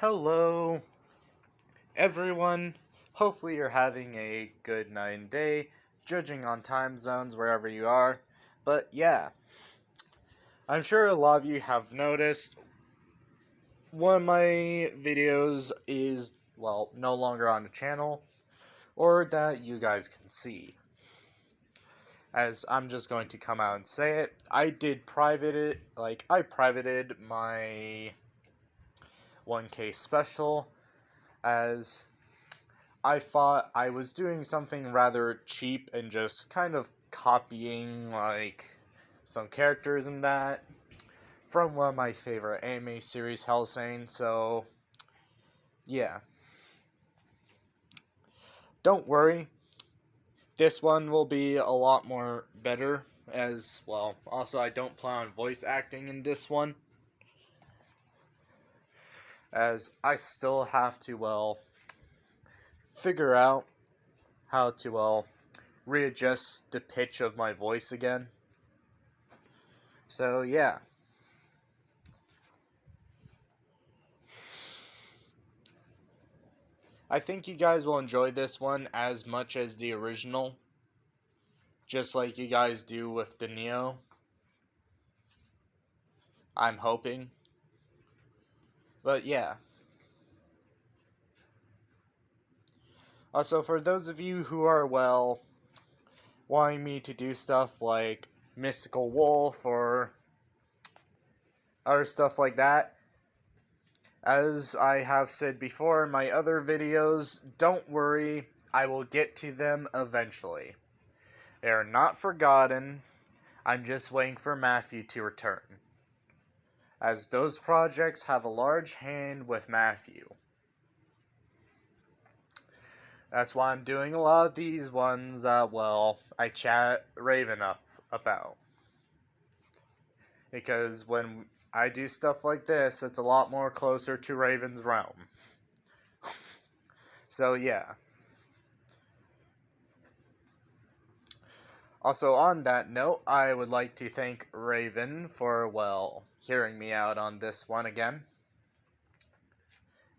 Hello, everyone. Hopefully, you're having a good night and day, judging on time zones wherever you are. But yeah, I'm sure a lot of you have noticed one of my videos is, no longer on the channel, or that you guys can see. As I'm just going to come out and say it, I privated my 1K special, as I thought I was doing something rather cheap and just kind of copying, some characters and that from one of my favorite anime series, Hellsane, so, yeah. Don't worry, this one will be a lot more better, as, also I don't plan on voice acting in this one, as I still have to, figure out how to, readjust the pitch of my voice again. So, yeah. I think you guys will enjoy this one as much as the original, just like you guys do with the Neo. I'm hoping. But yeah. Also, for those of you who are, wanting me to do stuff like Mystical Wolf or other stuff like that, as I have said before in my other videos, don't worry, I will get to them eventually. They are not forgotten, I'm just waiting for Matthew to return, as those projects have a large hand with Matthew. That's why I'm doing a lot of these ones I chat Raven up about. Because when I do stuff like this, it's a lot more closer to Raven's realm. So yeah. Also, on that note, I would like to thank Raven for, hearing me out on this one again.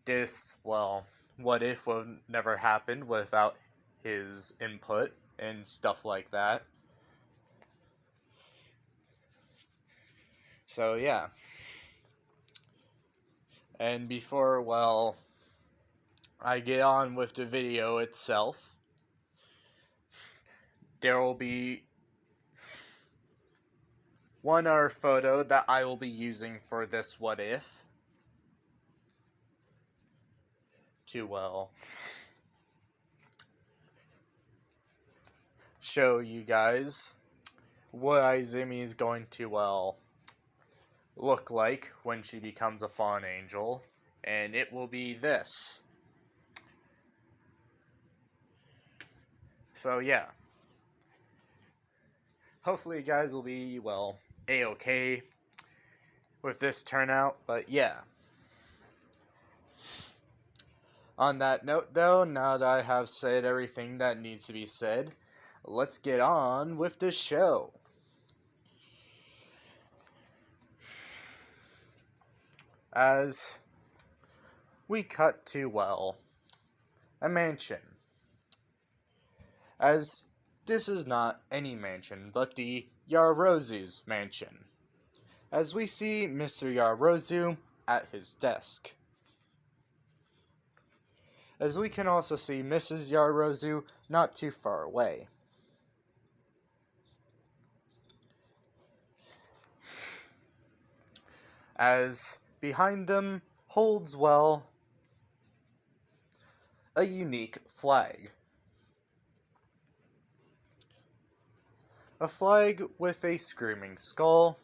This, what if would never happened without his input and stuff like that. So, yeah. And before, I get on with the video itself, there will be one other photo that I will be using for this what if to, show you guys what Izumi is going to, look like when she becomes a fallen angel, and it will be this. So yeah, hopefully you guys will be, A-okay with this turnout, but yeah. On that note though, now that I have said everything that needs to be said, let's get on with the show. As we cut to, a mansion. As this is not any mansion, but the Yarozu's mansion. As we see Mr. Yarozu at his desk. As we can also see Mrs. Yarozu not too far away. As behind them holds, a unique flag. A flag with a screaming skull,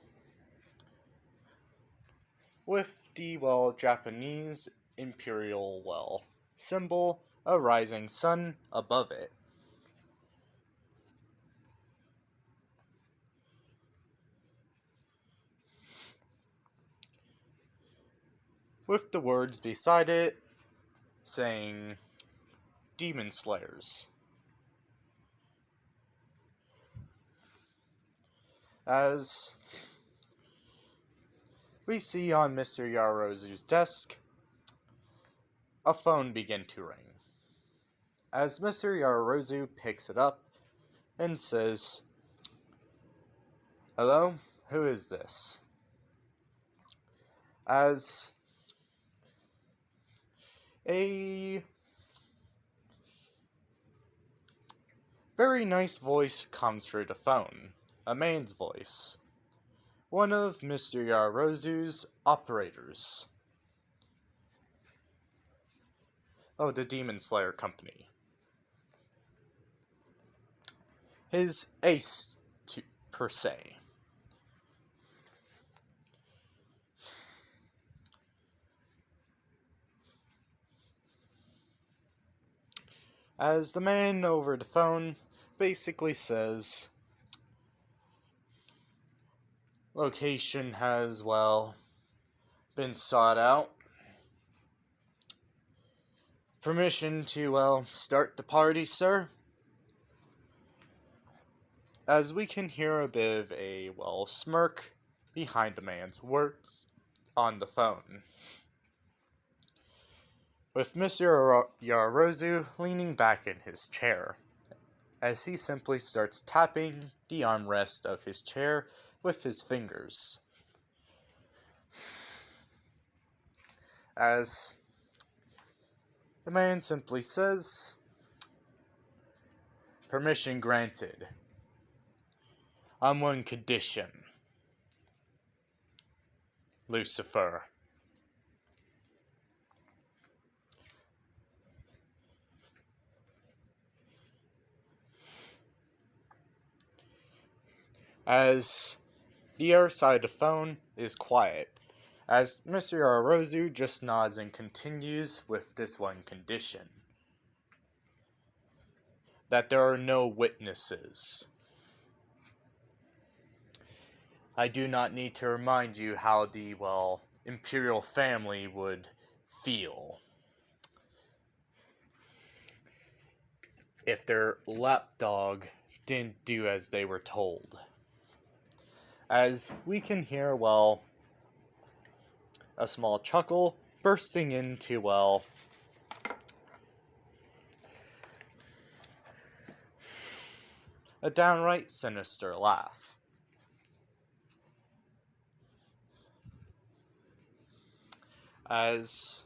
with the, Japanese imperial, symbol, a rising sun above it. With the words beside it saying, Demon Slayers. As we see on Mr. Yarozu's desk, a phone begin to ring. As Mr. Yarozu picks it up and says, "Hello? Who is this?" As a very nice voice comes through the phone, a man's voice, one of Mr. Yarozu's operators of the Demon Slayer Company. His ace, per se. As the man over the phone basically says, location has, well, been sought out. Permission to, well, start the party, sir? As we can hear a bit of a, well, smirk behind the man's words on the phone, with Mr. Yarozu leaning back in his chair, as he simply starts tapping the armrest of his chair with his fingers. As the man simply says, "Permission granted. On one condition, Lucifer." As the other side of the phone is quiet, as Mr. Yarozu just nods and continues with this one condition: that there are no witnesses. I do not need to remind you how the, well, Imperial family would feel if their lapdog didn't do as they were told. As we can hear, well, a small chuckle bursting into, well, a downright sinister laugh. As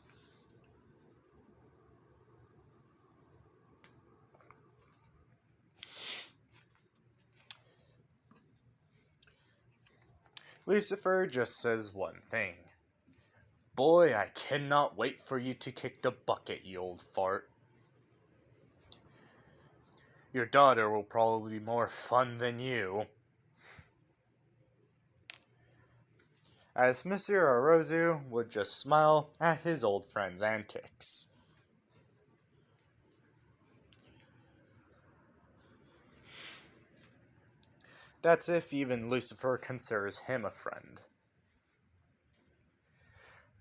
Lucifer just says one thing: "Boy, I cannot wait for you to kick the bucket, you old fart. Your daughter will probably be more fun than you." As Mr. Yarozu would just smile at his old friend's antics. That's if even Lucifer considers him a friend.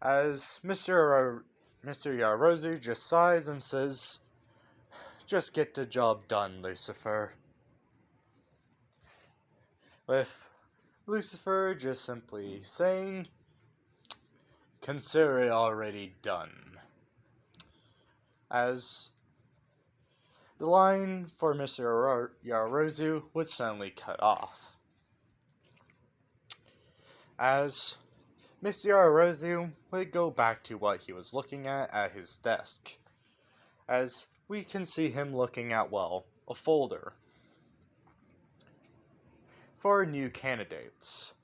As Mr. Yarozu just sighs and says, "Just get the job done, Lucifer." With Lucifer just simply saying, "Consider it already done." As the line for Mr. Yarozu would suddenly cut off. As Mr. Yarozu would go back to what he was looking at his desk. As we can see him looking at, well, a folder for new candidates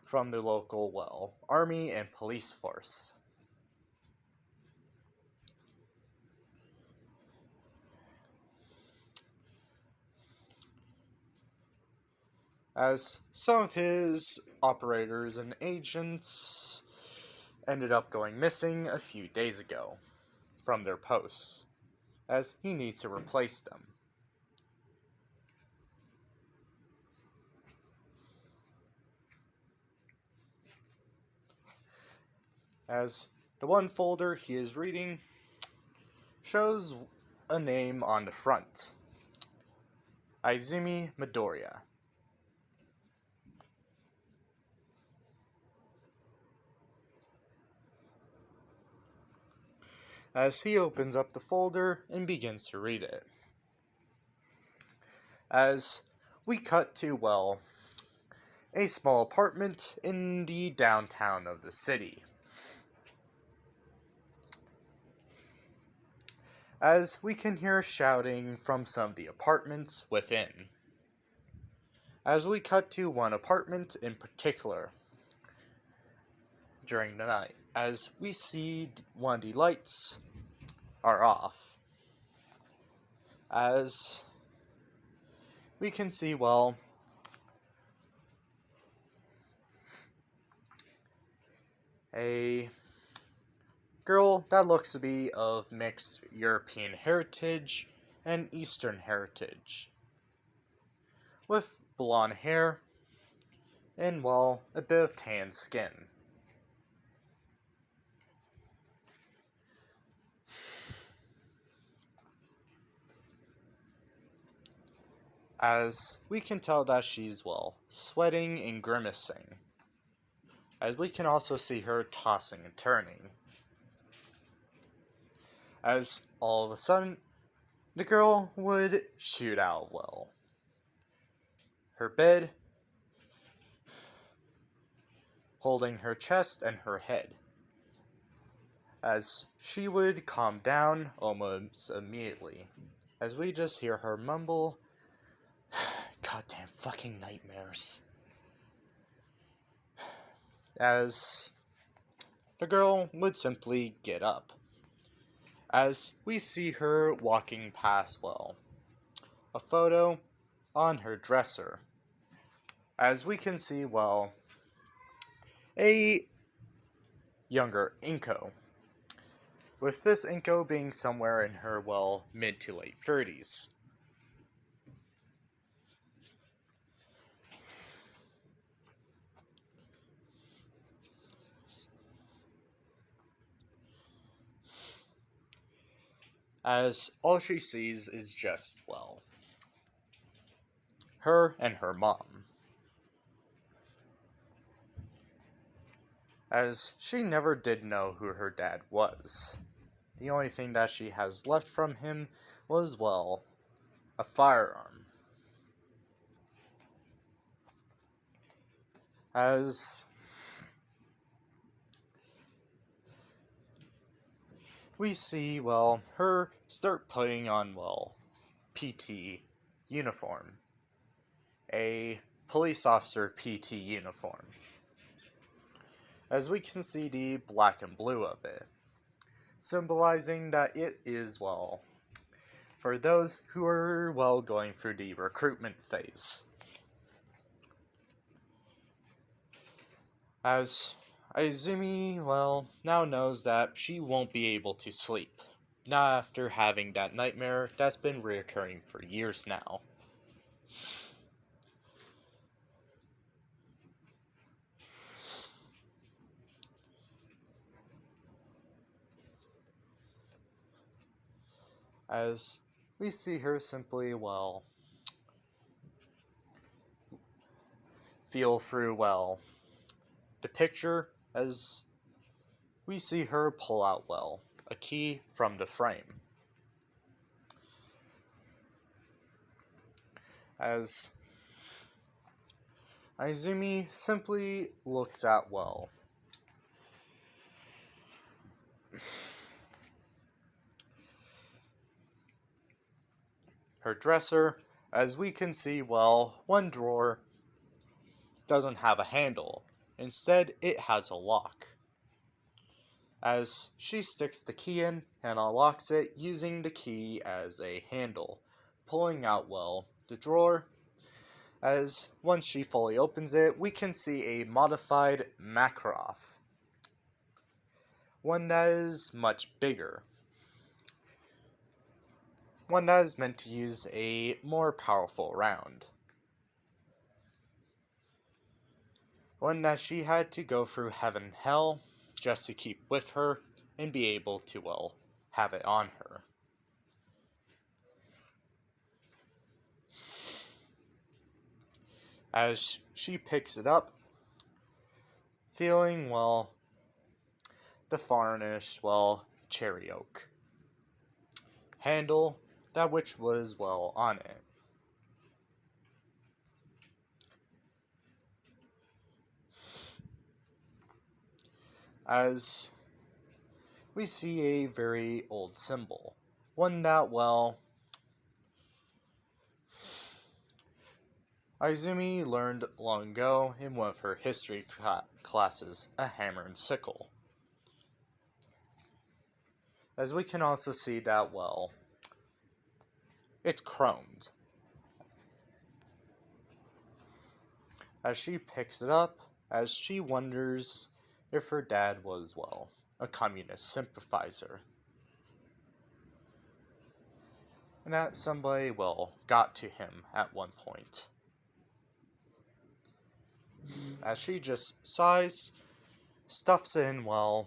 from the local, well, army and police force. As some of his operators and agents ended up going missing a few days ago from their posts, as he needs to replace them. As the one folder he is reading shows a name on the front: Izumi Midoriya. as he opens up the folder and begins to read it. As we cut to, well, a small apartment in the downtown of the city. As we can hear shouting from some of the apartments within. As we cut to one apartment in particular during the night, as we see one of the lights are off. As we can see, well, a girl that looks to be of mixed European heritage and Eastern heritage, with blonde hair and, well, a bit of tan skin. As we can tell that she's, well, sweating and grimacing. As we can also see her tossing and turning. As all of a sudden, the girl would shoot out, well, her bed, holding her chest and her head. As she would calm down almost immediately. As we just hear her mumble, "Goddamn fucking nightmares." As the girl would simply get up. As we see her walking past, well, a photo on her dresser. As we can see, well, a younger Inko. With this Inko being somewhere in her, well, mid to late 30s. As all she sees is just, well, her and her mom. As she never did know who her dad was. The only thing that she has left from him was, well, a firearm. As we see, well, her start putting on, well, PT uniform. A police officer PT uniform. As we can see the black and blue of it, symbolizing that it is, well, for those who are, well, going through the recruitment phase. As Izumi, well, now knows that she won't be able to sleep, not after having that nightmare that's been reoccurring for years now. As we see her simply, well, feel through, well, the picture as we see her pull out, well, a key from the frame. As Izumi simply looks at, well, her dresser, as we can see, well, one drawer doesn't have a handle. Instead, it has a lock. As she sticks the key in and unlocks it using the key as a handle, pulling out, well, the drawer. As once she fully opens it, we can see a modified Makarov. One that is much bigger. One that is meant to use a more powerful round. One that she had to go through heaven and hell just to keep with her and be able to, well, have it on her. As she picks it up, feeling, well, the varnish, well, cherry oak handle, that which was well on it. As we see a very old symbol, one that, well, Izumi learned long ago in one of her history classes, a hammer and sickle. As we can also see that, well, it's chromed. As she picks it up, as she wonders if her dad was, well, a communist sympathizer. And that somebody, well, got to him at one point. As she just sighs, stuffs in, well,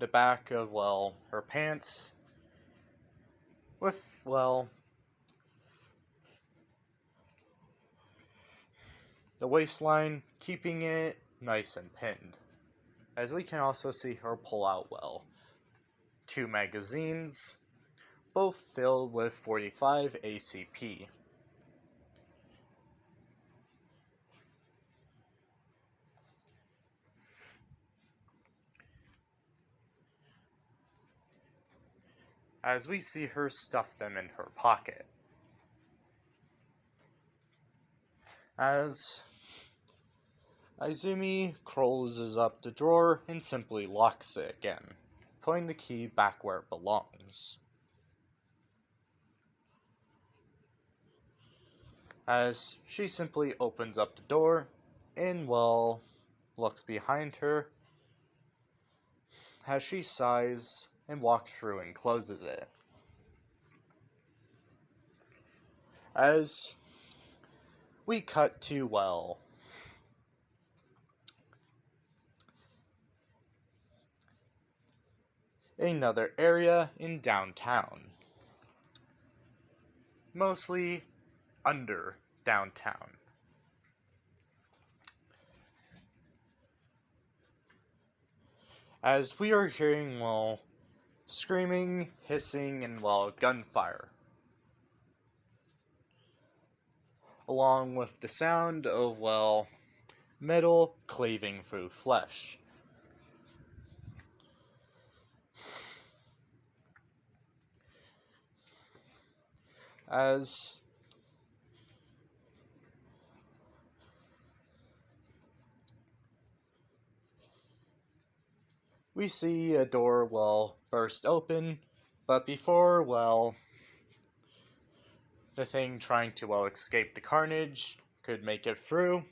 the back of, well, her pants with, well, the waistline keeping it nice and pinned. As we can also see her pull out, well, 2 magazines, both filled with 45 ACP. As we see her stuff them in her pocket. As Izumi closes up the drawer and simply locks it again, putting the key back where it belongs. As she simply opens up the door and, well, looks behind her as she sighs and walks through and closes it. As we cut to, well, another area in downtown. Mostly under downtown. As we are hearing, well, screaming, hissing, and, well, gunfire. Along with the sound of, well, metal cleaving through flesh. As we see a door, well, burst open, but before, well, the thing trying to, well, escape the carnage could make it through,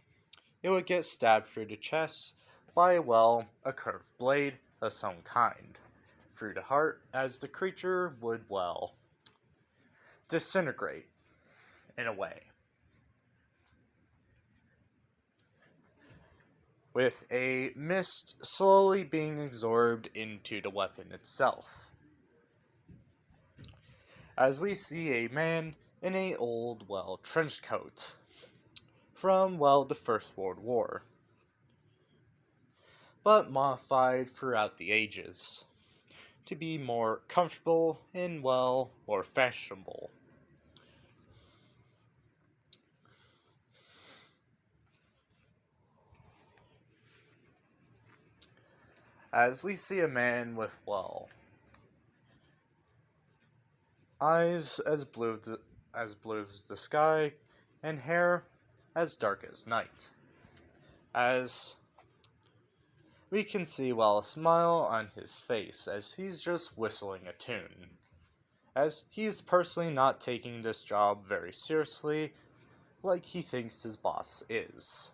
it would get stabbed through the chest by, well, a curved blade of some kind through the heart, as the creature would, well, disintegrate in a way, with a mist slowly being absorbed into the weapon itself. As we see a man in a old, well, trench coat from, well, the First World War, but modified throughout the ages to be more comfortable and, well, more fashionable. As we see a man with, well, eyes as blue as the sky, and hair as dark as night. As we can see, well, a smile on his face as he's just whistling a tune. As he's personally not taking this job very seriously, like he thinks his boss is.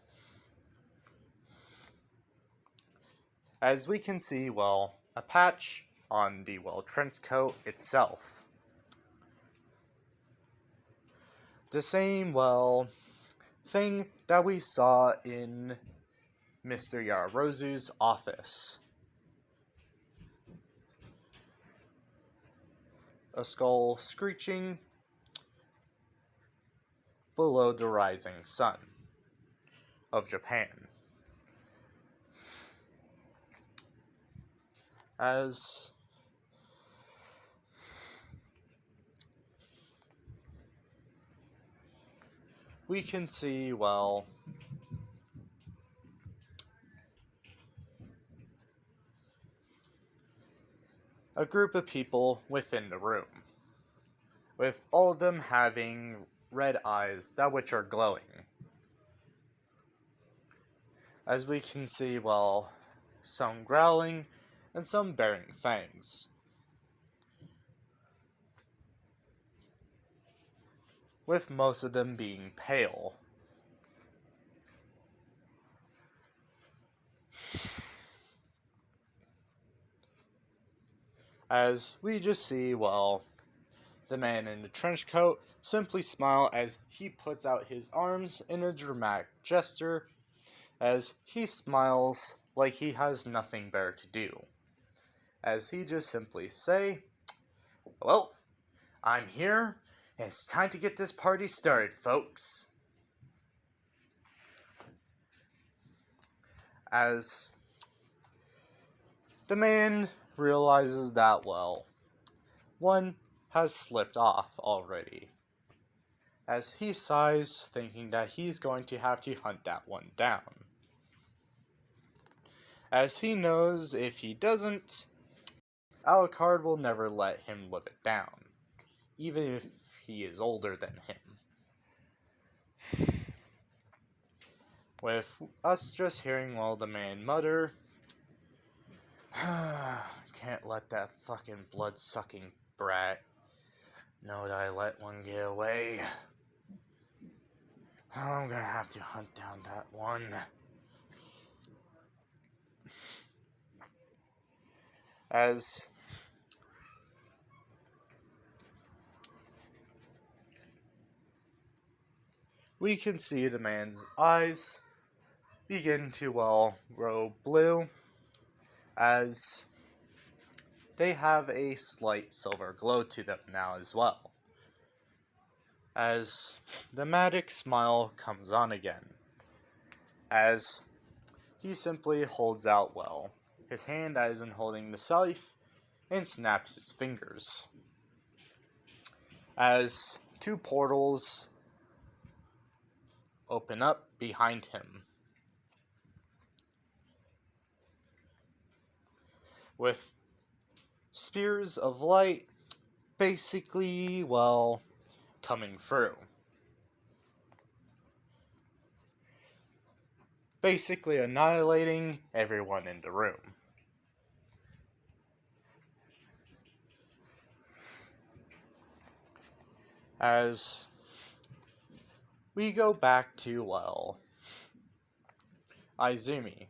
As we can see, well, a patch on the, well, trench coat itself. The same, well, thing that we saw in Mr. Yararozu's office. a skull screeching below the rising sun of Japan. As we can see, well, a group of people within the room, with all of them having red eyes that which are glowing. As we can see, well, some growling and some bearing fangs, with most of them being pale. As we just see, well, the man in the trench coat simply smile as he puts out his arms in a dramatic gesture, as he smiles like he has nothing better to do. As he just simply say, "Well, I'm here, and it's time to get this party started, folks." As the man realizes that, well, one has slipped off already, as he sighs, thinking that he's going to have to hunt that one down. As he knows if he doesn't, Alucard will never let him live it down, even if he is older than him. With us just hearing, well, the man mutter, "Can't let that fucking blood-sucking brat know that I let one get away. I'm gonna have to hunt down that one." As we can see the man's eyes begin to, well, grow blue, as they have a slight silver glow to them now as well. As the magic smile comes on again, as he simply holds out, well, his hand as in holding the scythe, and snaps his fingers. As two portals open up behind him, with spears of light basically, well, coming through. Basically annihilating everyone in the room. As we go back to, well, Izumi,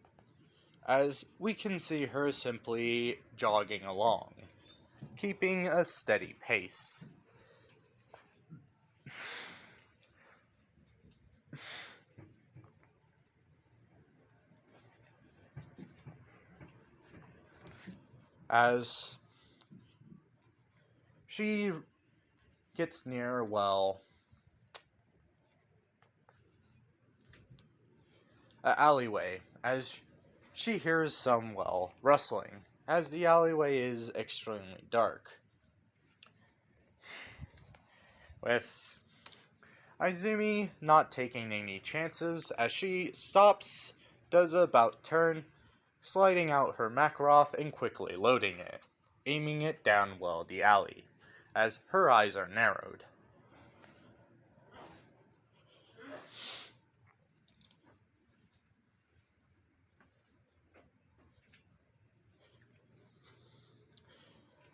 as we can see her simply jogging along, keeping a steady pace. As she gets near, well, an alleyway, as she hears some, well, rustling, as the alleyway is extremely dark. With Izumi not taking any chances, as she stops, does a about turn, sliding out her Makarov and quickly loading it, aiming it down, well, the alley, as her eyes are narrowed.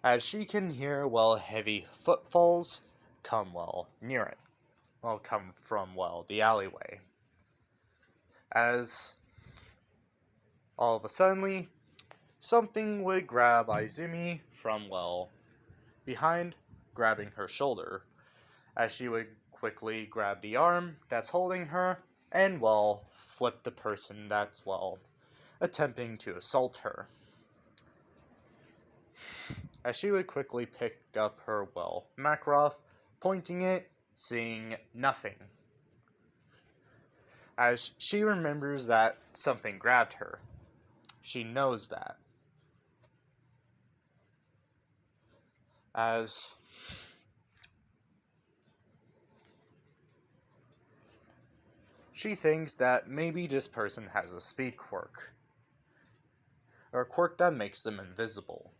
As she can hear, well, heavy footfalls come, well, near it. Well, come from, well, the alleyway. As all of a sudden, something would grab Izumi from, well, behind, grabbing her shoulder, as she would quickly grab the arm that's holding her, and, well, flip the person that's, well, attempting to assault her. as she would quickly pick up her, Makarov, pointing it, seeing nothing. As she remembers that something grabbed her. She knows that. As she thinks that maybe this person has a speed quirk, or a quirk that makes them invisible.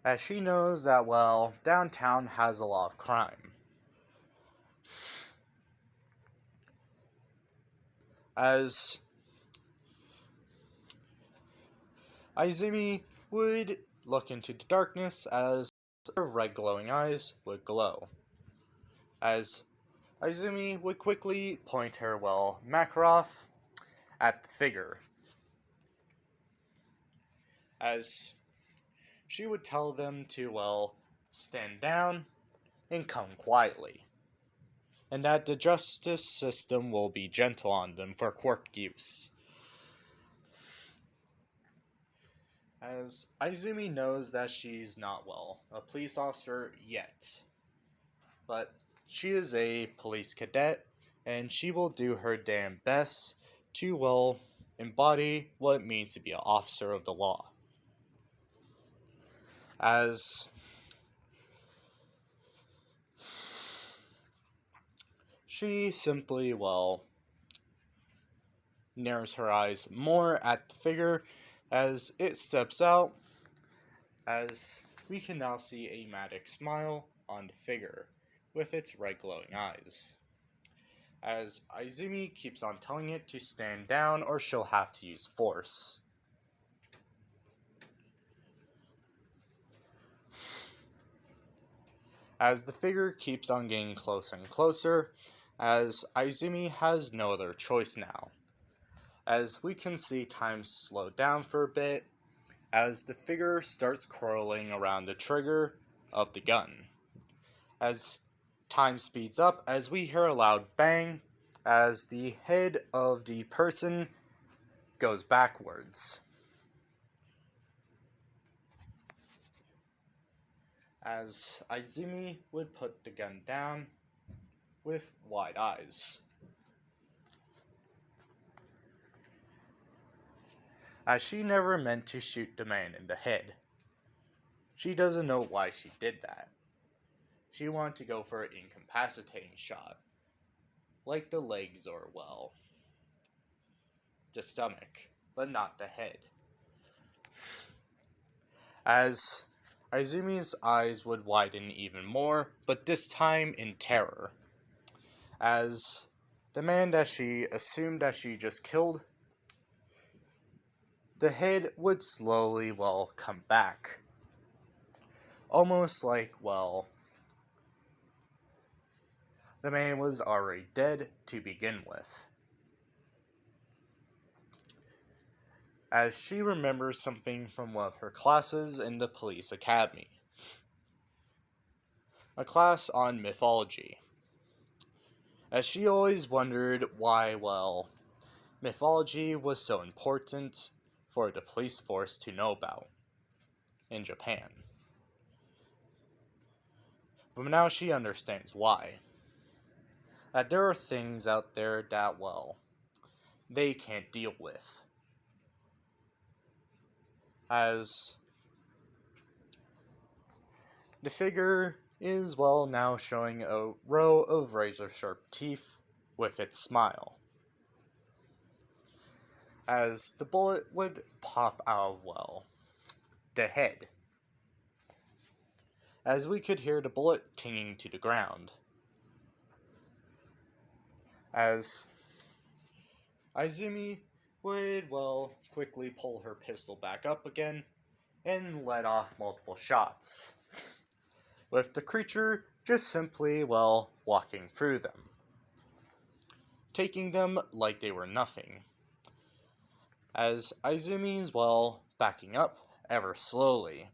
As she knows that, downtown has a lot of crime. As Izumi would look into the darkness as her red glowing eyes would glow. As Izumi would quickly point her, Makarov at the figure. As she would tell them to, stand down and come quietly. And that the justice system will be gentle on them for quirk use. As Izumi knows that she's not, a police officer yet. But she is a police cadet, and she will do her damn best to, embody what it means to be an officer of the law. As she simply, narrows her eyes more at the figure as it steps out, as we can now see a matic smile on the figure with its red glowing eyes. As Izumi keeps on telling it to stand down or she'll have to use force. As the figure keeps on getting closer and closer, as Izumi has no other choice now. As we can see time slow down for a bit, as the figure starts curling around the trigger of the gun. As time speeds up, as we hear a loud bang, as the head of the person goes backwards. As Izumi would put the gun down with wide eyes. As she never meant to shoot the man in the head. She doesn't know why she did that. She wanted to go for an incapacitating shot. Like the legs or, the stomach, but not the head. As Izumi's eyes would widen even more, but this time in terror. As the man that she assumed that she just killed, the head would slowly, come back. Almost like, the man was already dead to begin with. As she remembers something from one of her classes in the police academy. A class on mythology. As she always wondered why, mythology was so important for the police force to know about in Japan. But now she understands why. That there are things out there that, they can't deal with. As the figure is, now showing a row of razor-sharp teeth with its smile. As the bullet would pop out of, the head. As we could hear the bullet tinging to the ground. As Izumi would, quickly pull her pistol back up again and let off multiple shots, with the creature just simply, walking through them, taking them like they were nothing, as Izumi's, backing up ever slowly.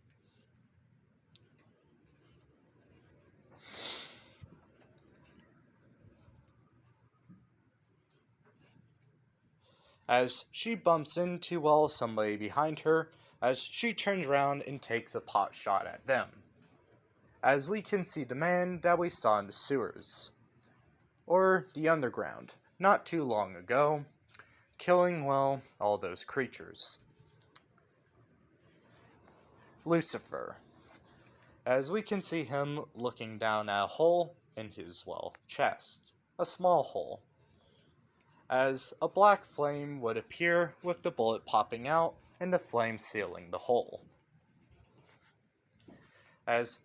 as she bumps into, well, somebody behind her, as she turns around and takes a pot shot at them. As we can see the man that we saw in the sewers, or the underground, not too long ago, killing, well, all those creatures. Lucifer, as we can see him looking down at a hole in his, well, chest, a small hole, as a black flame would appear with the bullet popping out and the flame sealing the hole. As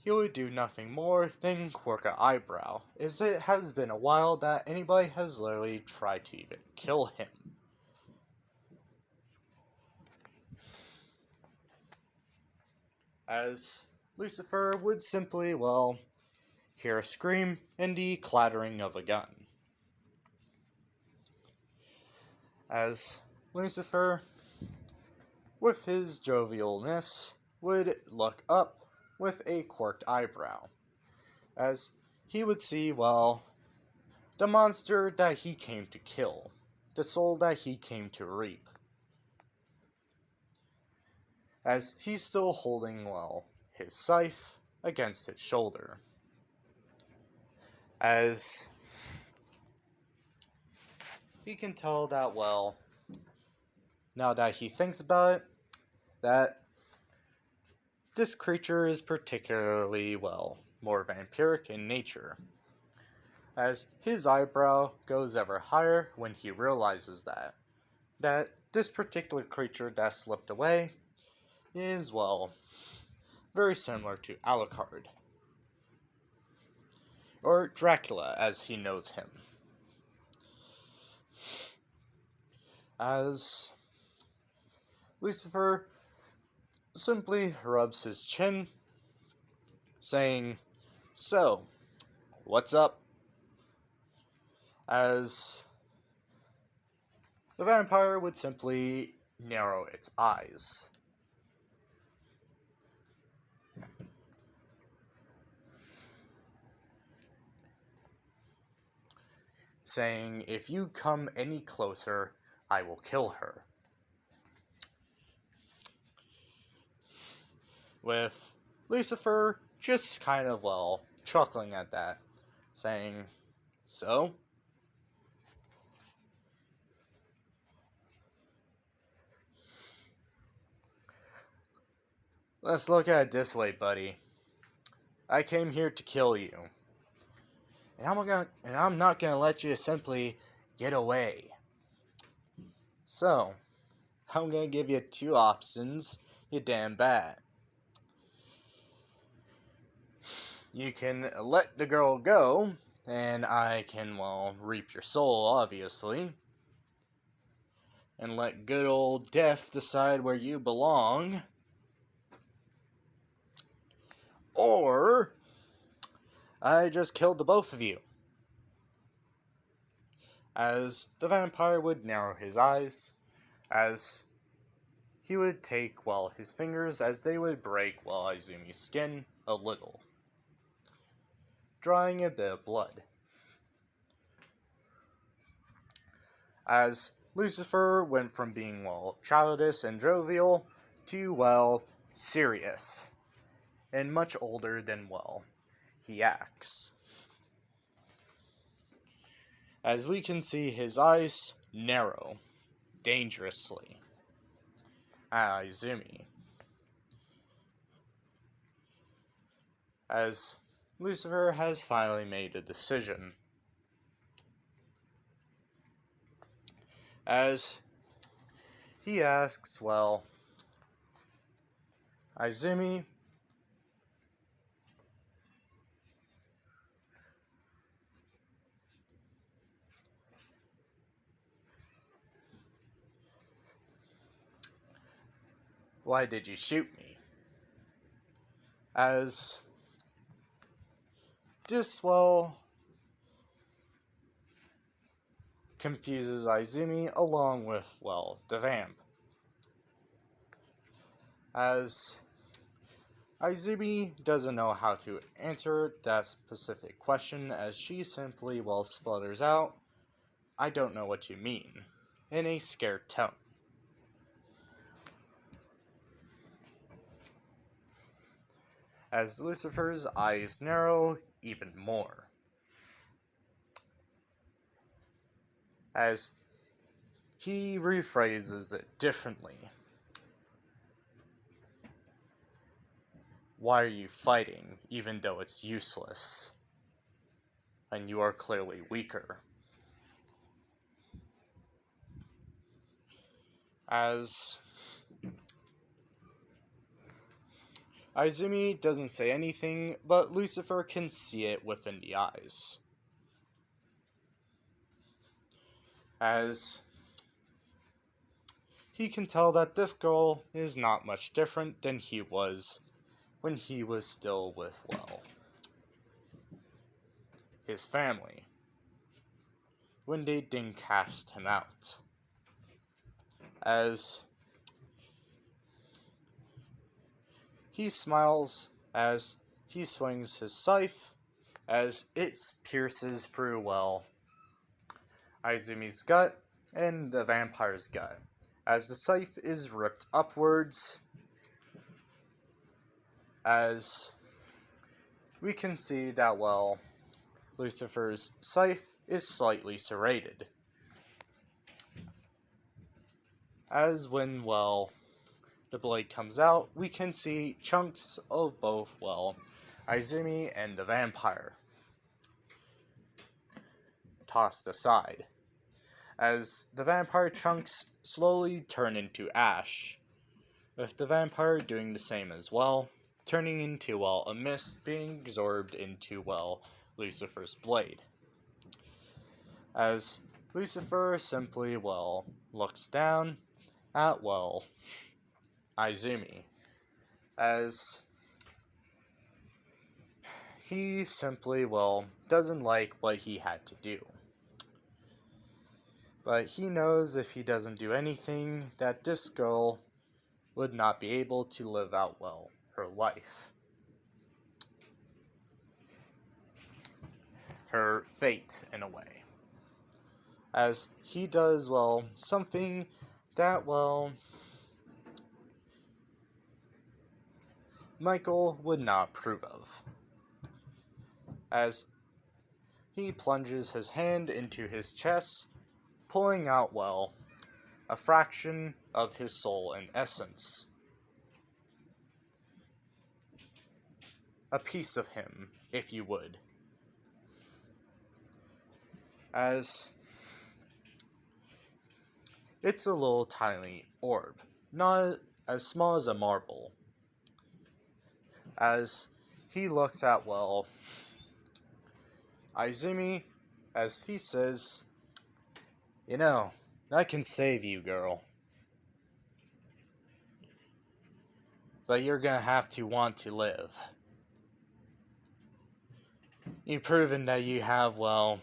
he would do nothing more than quirk an eyebrow, as it has been a while that anybody has literally tried to even kill him. As Lucifer would simply, well, hear a scream and the clattering of a gun. As Lucifer, with his jovialness, would look up with a quirked eyebrow, as he would see, well, the monster that he came to kill, the soul that he came to reap, as he's still holding, well, his scythe against his shoulder. As he can tell that, well, now that he thinks about it, that this creature is particularly, well, more vampiric in nature, as his eyebrow goes ever higher when he realizes that this particular creature that slipped away is, well, very similar to Alucard, or Dracula as he knows him. As Lucifer simply rubs his chin, saying, "So, what's up?" As the vampire would simply narrow its eyes, saying, "If you come any closer, I will kill her." With Lucifer just kind of, well, chuckling at that, saying, "So?" Let's look at it this way, buddy. I came here to kill you. And I'm not gonna let you simply get away. So, I'm gonna give you two options, you damn bat. You can let the girl go, and I can, well, reap your soul, obviously. And let good old death decide where you belong. Or, I just killed the both of you. As the vampire would narrow his eyes, as he would take, well, his fingers as they would break, well, Izumi's skin a little, drawing a bit of blood. As Lucifer went from being, well, childish and jovial to, well, serious, and much older than, well, he acts. As we can see, his eyes narrow dangerously at Izumi, as Lucifer has finally made a decision. As he asks, well, Izumi, why did you shoot me? As this, well, confuses Izumi along with, well, the vamp. As Izumi doesn't know how to answer that specific question, as she simply, well, splutters out, "I don't know what you mean." in a scared tone. As Lucifer's eyes narrow even more. As he rephrases it differently. Why are you fighting, even though it's useless? And you are clearly weaker. As Izumi doesn't say anything, but Lucifer can see it within the eyes. As he can tell that this girl is not much different than he was when he was still with, well, his family. When they didn't cast him out. As he smiles as he swings his scythe, as it pierces through, well, Izumi's gut and the vampire's gut. As the scythe is ripped upwards, as we can see that, well, Lucifer's scythe is slightly serrated. As when, well, the blade comes out, we can see chunks of both, well, Izumi and the vampire tossed aside, as the vampire chunks slowly turn into ash, with the vampire doing the same as well, turning into, well, a mist being absorbed into, well, Lucifer's blade. As Lucifer simply, well, looks down at, well, Izumi, as he simply, well, doesn't like what he had to do. But he knows if he doesn't do anything, that this girl would not be able to live out, well, her life. Her fate, in a way. As he does, well, something that, well, Michael would not approve of. As he plunges his hand into his chest, pulling out, well, a fraction of his soul and essence. A piece of him, if you would. As it's a little tiny orb, not as small as a marble. As he looks at, well, Izumi, as he says, "You know, I can save you, girl. But you're gonna have to want to live. You've proven that you have, well,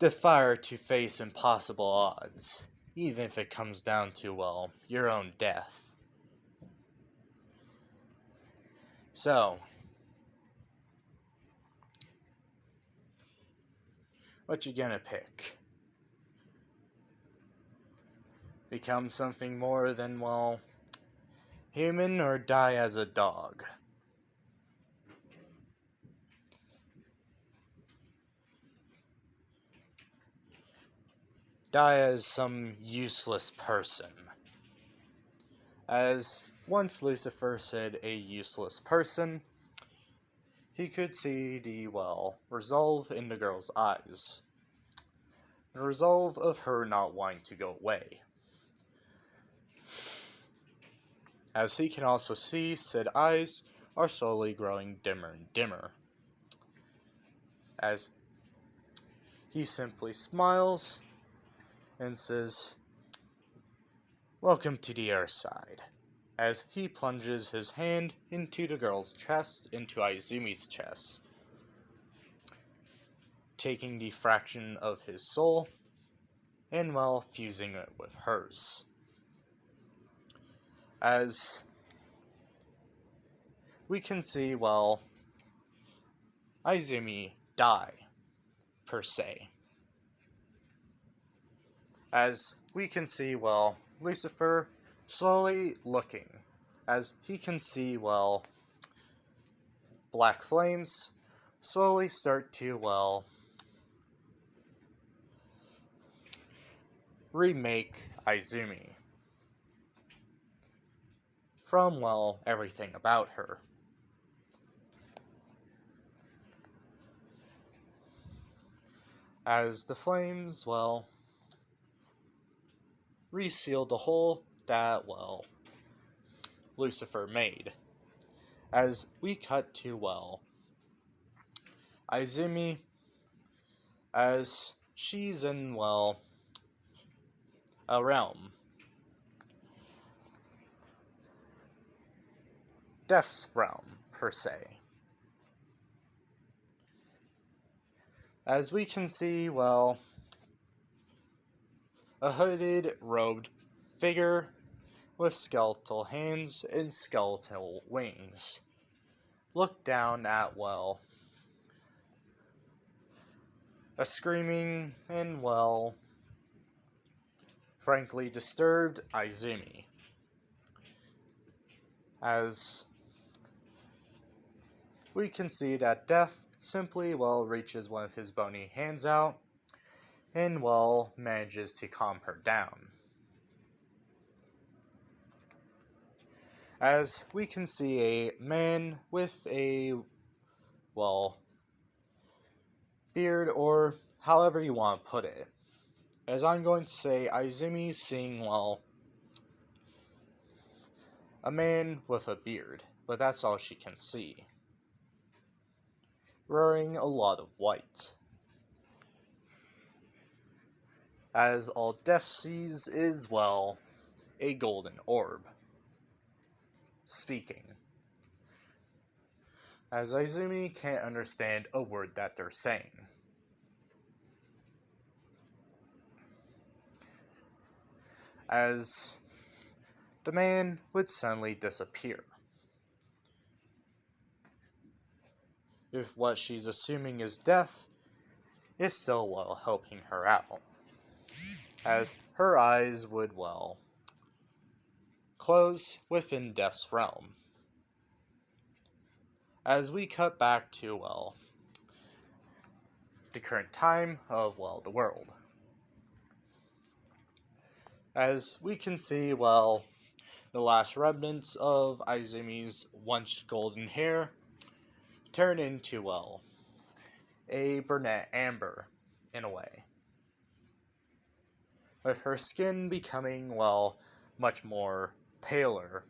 the fire to face impossible odds, even if it comes down to, well, your own death. So, what you gonna pick? Become something more than, well, human, or die as a dog?" Die as some useless person. As once Lucifer said a useless person, he could see the, well, resolve in the girl's eyes. The resolve of her not wanting to go away. As he can also see, said eyes are slowly growing dimmer and dimmer. As he simply smiles and says, "Welcome to the Earth side," as he plunges his hand into the girl's chest, into Izumi's chest, taking the fraction of his soul and, well, fusing it with hers. As we can see, well, Izumi die, per se. As we can see, well, Lucifer slowly looking, as he can see, well, black flames slowly start to, well, remake Izumi from, well, everything about her. As the flames, well, resealed the hole that, well, Lucifer made. As we cut to, well, Izumi, as she's in, well, a realm. Death's realm, per se. As we can see, well, a hooded, robed figure with skeletal hands and skeletal wings look down at, well, a screaming and, well, frankly disturbed Izumi. As we can see that Death simply, well, reaches one of his bony hands out and, well, manages to calm her down. As we can see a man with a, well, beard, or however you want to put it. As I'm going to say, Izumi's seeing, well, a man with a beard, but that's all she can see. Wearing a lot of white. As all Death sees is, well, a golden orb. Speaking. As Izumi can't understand a word that they're saying. As the man would suddenly disappear. If what she's assuming is Death is still, well, helping her out. As her eyes would, well, close within Death's realm. As we cut back to, well, the current time of, well, the world. As we can see, well, the last remnants of Izumi's once golden hair turn into, well, a brunette amber, in a way. With her skin becoming, well, much more paler.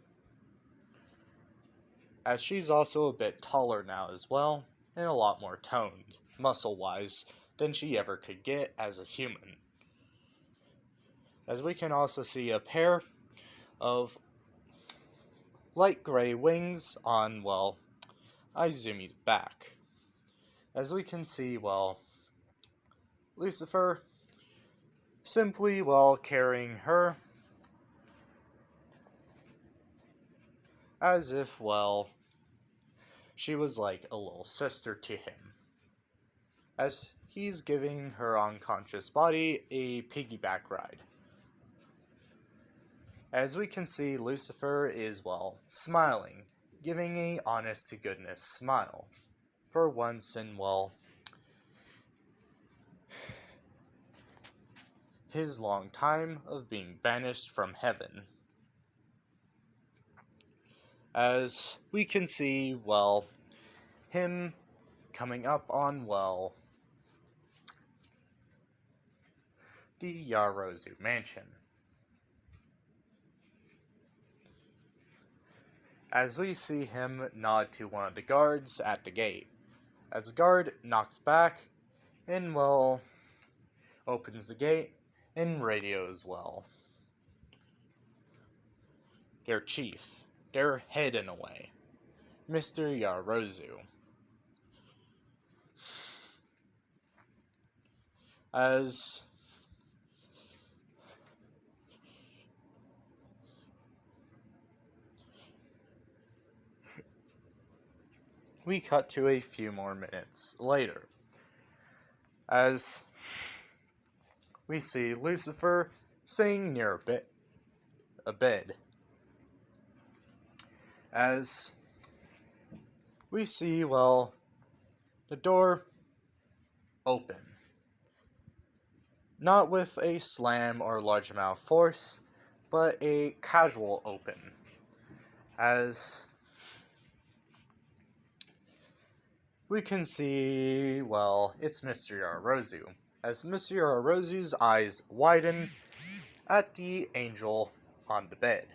As she's also a bit taller now as well, and a lot more toned, muscle-wise, than she ever could get as a human. As we can also see a pair of light gray wings on, well, Izumi's back. As we can see, well, Lucifer simply, well, carrying her as if, well, she was like a little sister to him. As he's giving her unconscious body a piggyback ride. As we can see, Lucifer is, well, smiling, giving a honest-to-goodness smile. For once in, well, his long time of being banished from heaven. As we can see, well, him coming up on, well, the Yarozu mansion. As we see him nod to one of the guards at the gate. As the guard knocks back and, well, opens the gate and radios, well, their chief, their head in a way, Mr. Yarozu. As we cut to a few more minutes later, as we see Lucifer sitting near a bed. As we see, well, the door open. Not with a slam or large amount of force, but a casual open. As we can see, well, it's Mr. Yararozu. As Mr. Yararozu's eyes widen at the angel on the bed.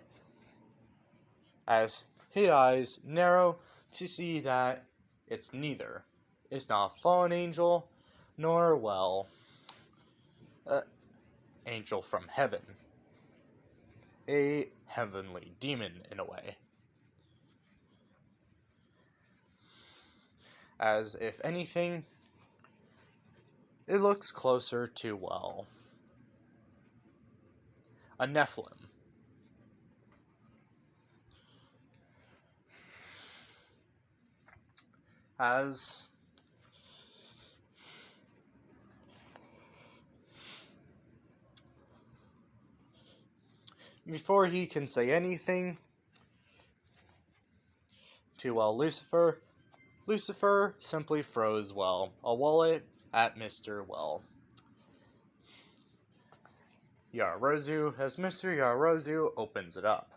As his eyes narrow to see that it's neither. It's not a fallen angel, nor, well, an angel from heaven. A heavenly demon, in a way. As if anything, it looks closer to, well, a Nephilim. As before he can say anything to, well, Lucifer simply throws, well, a wallet at Mr. well, Yararozu, as Mr. Yararozu opens it up.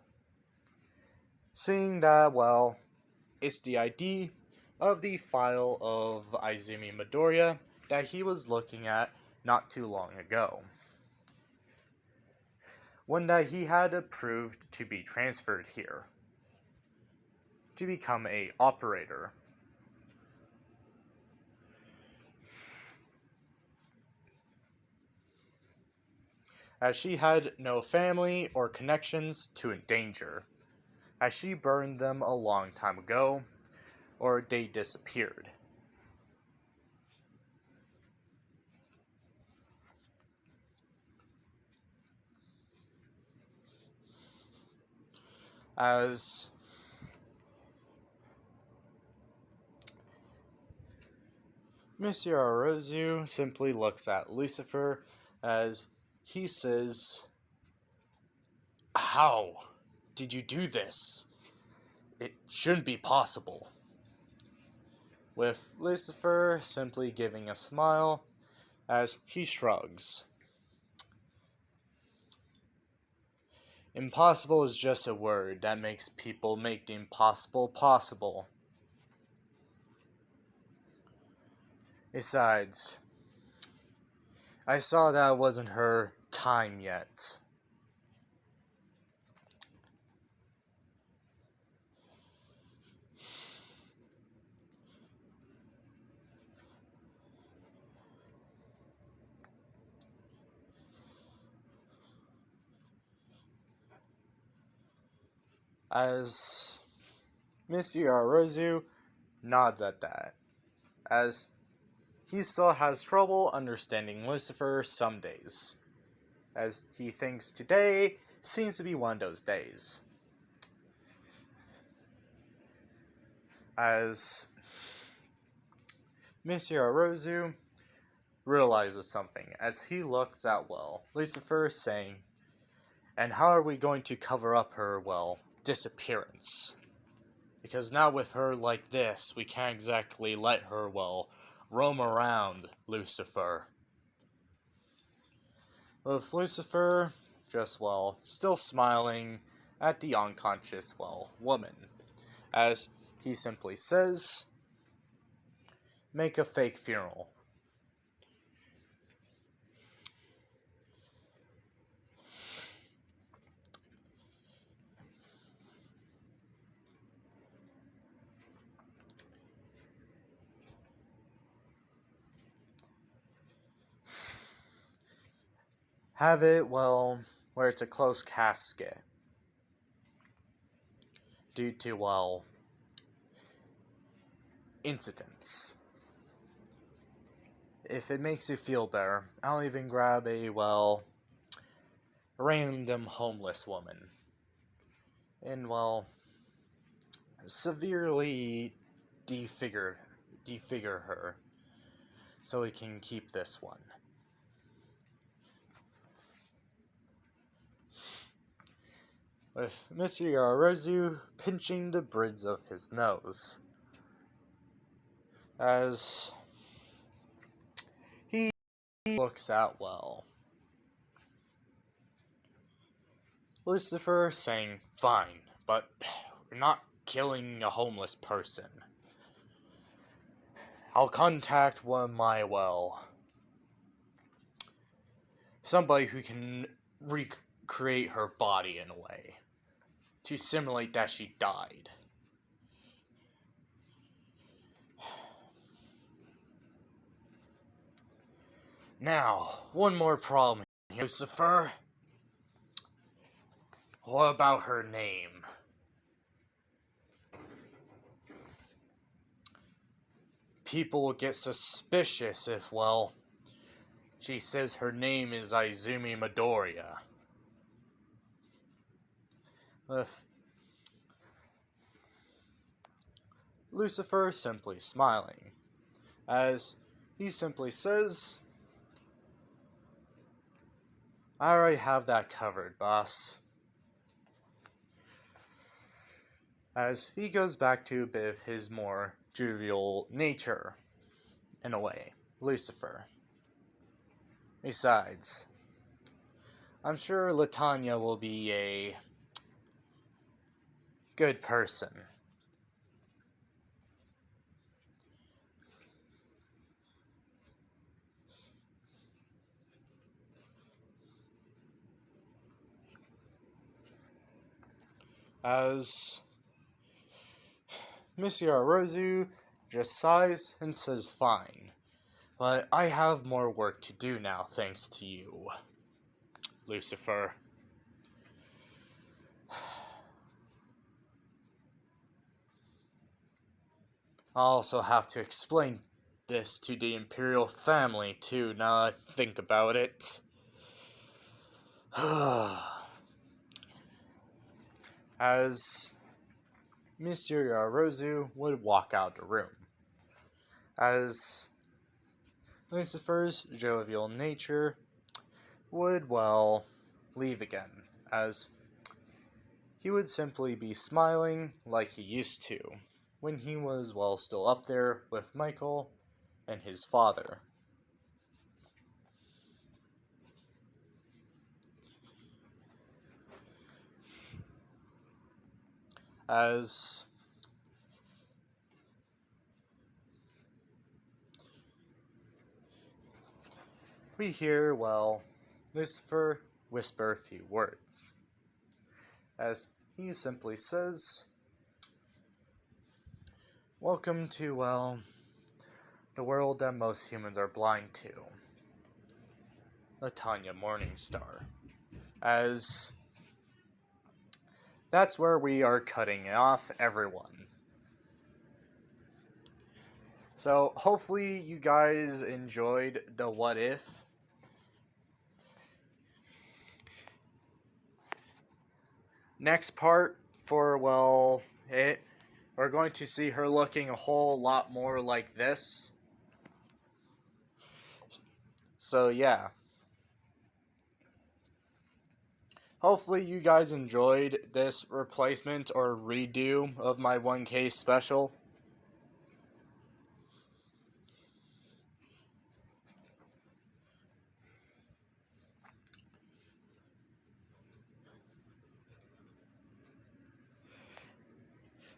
Seeing that, well, it's the ID of the file of Izumi Midoriya that he was looking at not too long ago. One that he had approved to be transferred here, to become a operator. As she had no family or connections to endanger, as she burned them a long time ago, or they disappeared. As Mr. Yararozu simply looks at Lucifer as he says, "How did you do this? It shouldn't be possible." With Lucifer simply giving a smile as he shrugs. Impossible is just a word that makes people make the impossible possible. Besides, I saw that it wasn't her time yet. As Mr. Yararozu nods at that, as he still has trouble understanding Lucifer some days, as he thinks today seems to be one of those days. As Mr. Yararozu realizes something as he looks at, well, Lucifer saying, "And how are we going to cover up her, well, disappearance? Because now with her like this, we can't exactly let her, well, roam around, Lucifer." With Lucifer just, well, still smiling at the unconscious, well, woman, as he simply says, "Make a fake funeral." Have it, well, where it's a closed casket. Due to, well, incidents. If it makes you feel better, I'll even grab a, well, random homeless woman. And, well, severely defigure her. So we can keep this one. with Mr. Yarazu pinching the bridge of his nose, as he looks at Lucifer saying, "Fine, but we're not killing a homeless person. I'll contact one of my, somebody who can recreate her body in a way to simulate that she died." Now, one more problem here, Lucifer. What about her name? People will get suspicious if, she says her name is Izumi Midoriya. With Lucifer simply smiling, as he simply says, "I already have that covered, boss." As he goes back to a bit of his more jovial nature, in a way, Lucifer. Besides, I'm sure Latanya will be a good person. As Miss Yarazu just sighs and says, "Fine, but I have more work to do now thanks to you, Lucifer." I'll also have to explain this to the Imperial family too, now I think about it. As Monsieur Yarazu would walk out the room, as Lucifer's jovial nature would, leave again, as he would simply be smiling like he used to when he was, still up there with Michael and his father. As we hear, Lucifer whisper a few words, as he simply says, "Welcome to, the world that most humans are blind to, Latanya Morningstar." As that's where we are cutting off, everyone. So, hopefully you guys enjoyed the What If. Next part for, we're going to see her looking a whole lot more like this. So, yeah. Hopefully you guys enjoyed this replacement or redo of my 1K special.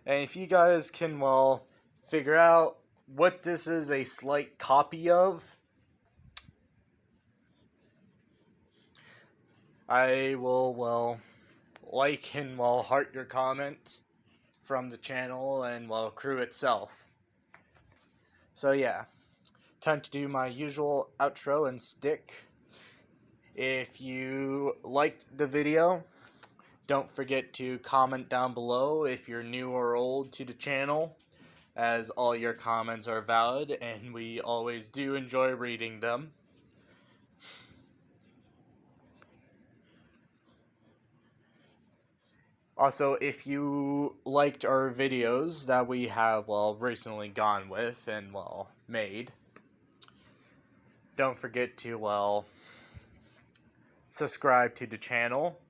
And if you guys can, figure out what this is a slight copy of, I will, like and, heart your comment from the channel and, crew itself. So yeah, time to do my usual outro and stick. If you liked the video, don't forget to comment down below if you're new or old to the channel, as all your comments are valid and we always do enjoy reading them. Also, if you liked our videos that we have, recently gone with and, made, don't forget to, subscribe to the channel.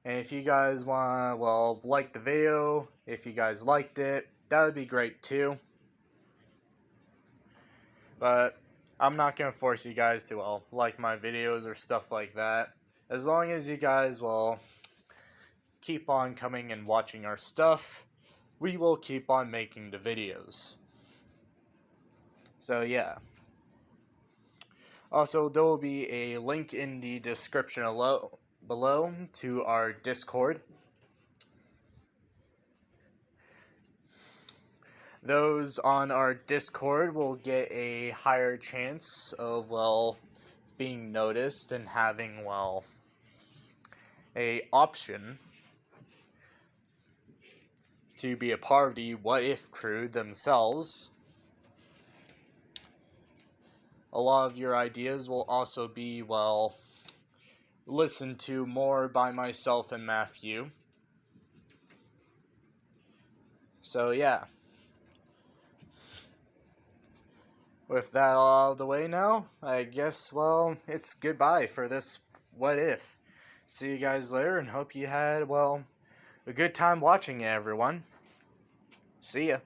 And if you guys want to, well, like the video, if you guys liked it, that would be great too. But I'm not going to force you guys to, well, like my videos or stuff like that. As long as you guys, well, keep on coming and watching our stuff, we will keep on making the videos. So yeah. Also, there will be a link in the description below to our Discord. Those on our Discord will get a higher chance of, well, being noticed and having, well, a option to be a part of the What If crew themselves. A lot of your ideas will also be, well, listened to more by myself and Matthew. So yeah. With that all out of the way now, I guess, well, it's goodbye for this What If. See you guys later and hope you had, well, a good time watching it, everyone. See ya.